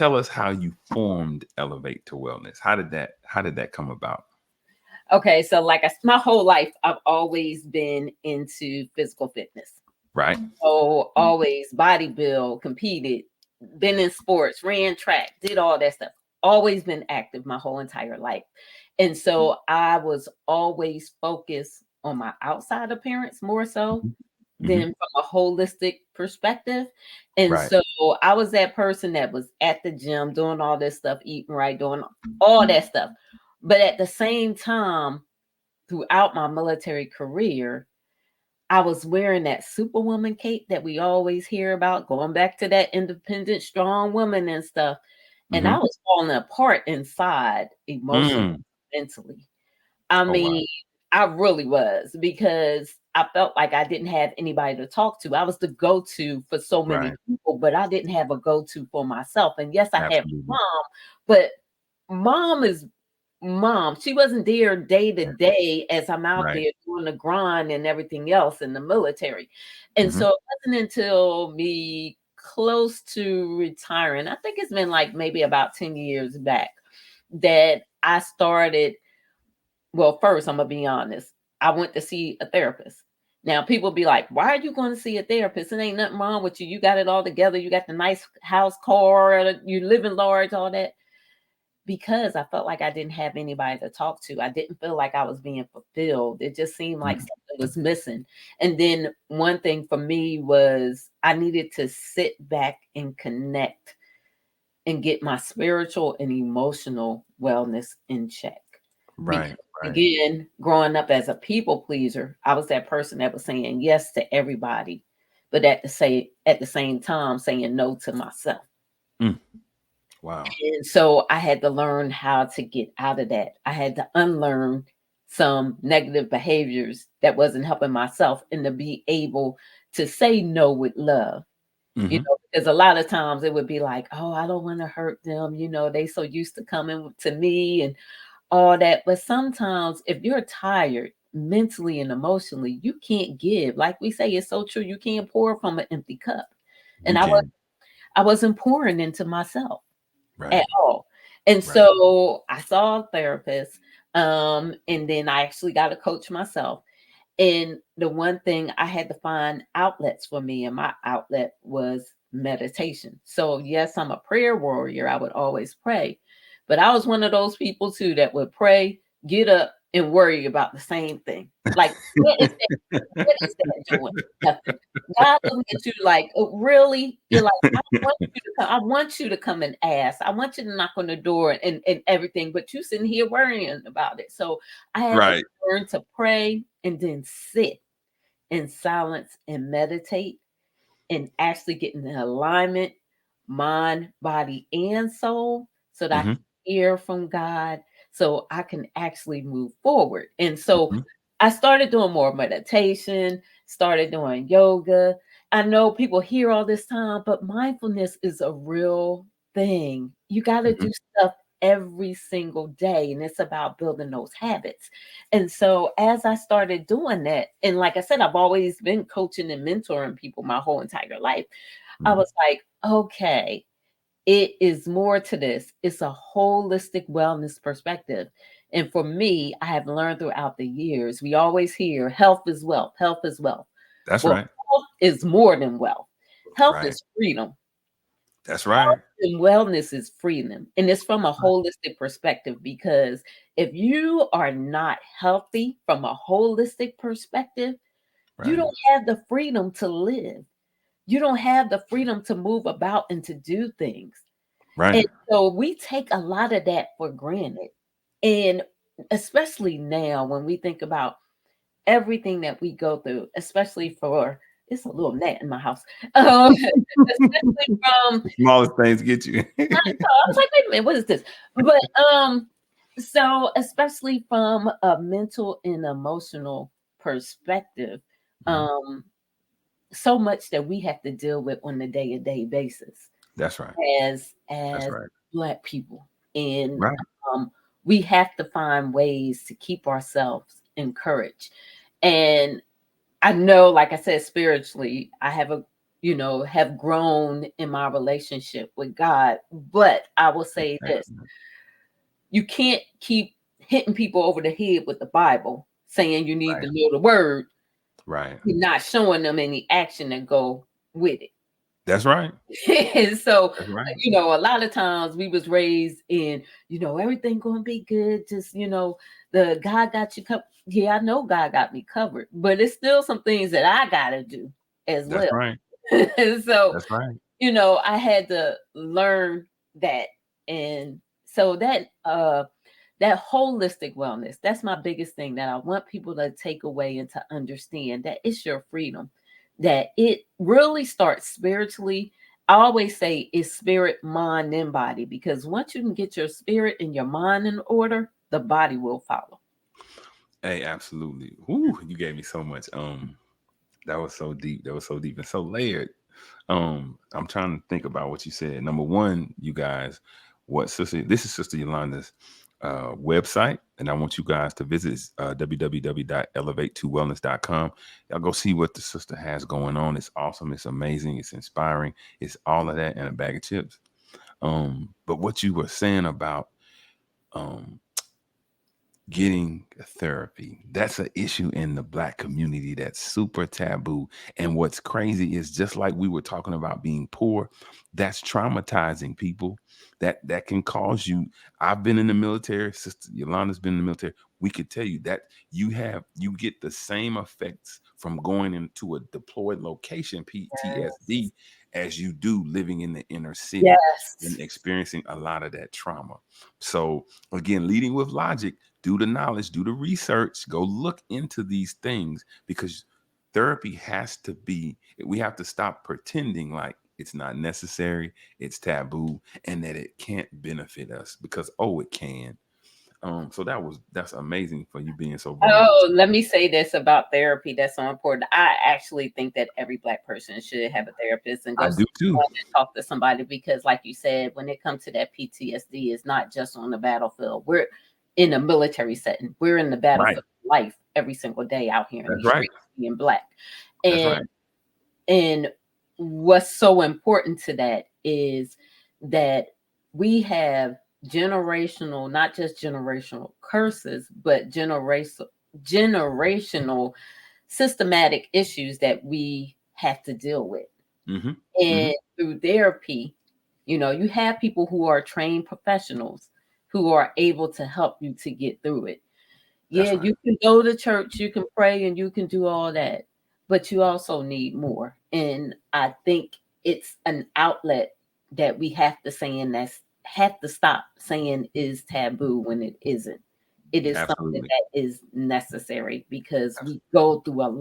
tell us how you formed Elevate to Wellness. How did that come about? Okay, so like my whole life, I've always been into physical fitness. Right. So always bodybuild, competed, been in sports, ran track, did all that stuff. Always been active my whole entire life. And so I was always focused on my outside appearance more so Mm-hmm. than from a holistic perspective. And Right. so I was that person that was at the gym doing all this stuff, eating right, doing all that stuff. But at the same time, throughout my military career, I was wearing that superwoman cape that we always hear about, going back to that independent, strong woman and stuff. And I Mm-hmm. was falling apart inside emotionally, Mm. mentally. I Oh wow. mean, I really was, because I felt like I didn't have anybody to talk to. I was the go-to for so many Right. people, but I didn't have a go-to for myself. And yes, I had Absolutely. mom, but mom is mom. She wasn't there day to day as I'm out Right. there doing the grind and everything else in the military. And Mm-hmm. so it wasn't until me close to retiring, I think it's been like maybe about 10 years back, that I started. Well, first, I'm gonna be honest. I went to see a therapist. Now, people be like, "Why are you going to see a therapist? It ain't nothing wrong with you. You got it all together. You got the nice house, car, you living large, all that." Because I felt like I didn't have anybody to talk to. I didn't feel like I was being fulfilled. It just seemed like Mm-hmm. something was missing. And then one thing for me was I needed to sit back and connect and get my spiritual and emotional wellness in check. Because Right. Right. again, growing up as a people pleaser, I was that person that was saying yes to everybody, but at the same time saying no to myself. Mm. Wow. And so I had to learn how to get out of that. I had to unlearn some negative behaviors that wasn't helping myself, and to be able to say no with love. Mm-hmm. Because a lot of times it would be like, oh, I don't want to hurt them. They so used to coming to me and all that. But sometimes if you're tired mentally and emotionally, you can't give. Like we say, it's so true. You can't pour from an empty cup. And You can. I wasn't pouring into myself at Right. all. And Right. so I saw a therapist, and then I actually got a coach myself. And the one thing, I had to find outlets for me, and my outlet was meditation. So yes, I'm a prayer warrior. I would always pray. But I was one of those people too that would pray, get up, and worry about the same thing. Like, what is that doing? Nothing. God looking at you like, "Oh, really?" You're like, I want you to come and ask. I want you to knock on the door and everything, but you sitting here worrying about it. So I had to Right. learn to pray and then sit in silence and meditate and actually get in alignment, mind, body, and soul, so that I Mm-hmm. can hear from God, so I can actually move forward. And so Mm-hmm. I started doing more meditation, started doing yoga. I know people hear all this time, but mindfulness is a real thing. You got to Mm-hmm. do stuff every single day, and it's about building those habits. And so as I started doing that, and like I said, I've always been coaching and mentoring people my whole entire life. I Mm-hmm. was like, okay, it is more to this. It's a holistic wellness perspective. And for me, I have learned throughout the years, we always hear health is wealth, health is wealth. That's Well, right. health is more than wealth. Health Right. is freedom. That's right. And wellness is freedom. And it's from a holistic perspective, because if you are not healthy from a holistic perspective, you Right. don't have the freedom to live. You don't have the freedom to move about and to do things. And Right. so we take a lot of that for granted. And especially now when we think about everything that we go through, especially for, it's a little gnat in my house. Especially from, The smallest things get you. I was like, wait a minute, what is this? But so especially from a mental and emotional perspective, Mhm. um, so much that we have to deal with on a day-to-day basis That's right. as That's as right. Black people. And Right. we have to find ways to keep ourselves encouraged. And I know, like I said, spiritually, I have a have grown in my relationship with God. But I will say this: Excellent. you can't keep hitting people over the head with the Bible, saying you need Right. to know the word. Right. You're not showing them any action to go with it. That's right. And so, That's right. a lot of times we was raised in, everything gonna be good. Just, the God got you covered. Yeah, I know God got me covered, but it's still some things that I gotta do as That's well. right. And so, That's right. I had to learn that. And so that holistic wellness, that's my biggest thing that I want people to take away and to understand that it's your freedom, that it really starts spiritually. I always say it's spirit, mind, and body, because once you can get your spirit and your mind in order, the body will follow. Hey, absolutely. Whoo, you gave me so much. That was so deep. That was so deep and so layered. I'm trying to think about what you said. Number one, you guys, this is Sister Yolanda's website, and I want you guys to visit www.elevate2wellness.com. Y'all go see what the sister has going on. It's awesome. It's amazing. It's inspiring. It's all of that and a bag of chips. But what you were saying about um getting therapy, that's an issue in the Black community that's super taboo. And what's crazy is, just like we were talking about being poor, that's traumatizing people. That can cause you. I've been in the military. Sister Yolanda's been in the military. We could tell you that you get the same effects from going into a deployed location, Yes. PTSD, as you do living in the inner city and Yes. experiencing a lot of that trauma. So again, leading with logic, do the knowledge, do the research, go look into these things, because therapy has to be, we have to stop pretending like it's not necessary, it's taboo, and that it can't benefit us, because it can. So that's amazing for you being so vulnerable. Oh, let me say this about therapy that's so important. I actually think that every Black person should have a therapist and go I see do too. someone and talk to somebody, because, like you said, when it comes to that PTSD, it's not just on the battlefield. We're in a military setting. We're in the Right. battlefield of life every single day out here in That's these right. streets being Black. That's And right. and what's so important to that is that we have generational, not just generational curses, but generational systematic issues that we have to deal with. Mm-hmm. Mm-hmm. And through therapy, you have people who are trained professionals who are able to help you to get through it. Yeah, That's right. you can go to church, you can pray, and you can do all that, but you also need more. And I think it's an outlet that we have to saying that's have to stop saying is taboo when it isn't. It is something Absolutely. that is necessary, because we go through a lot.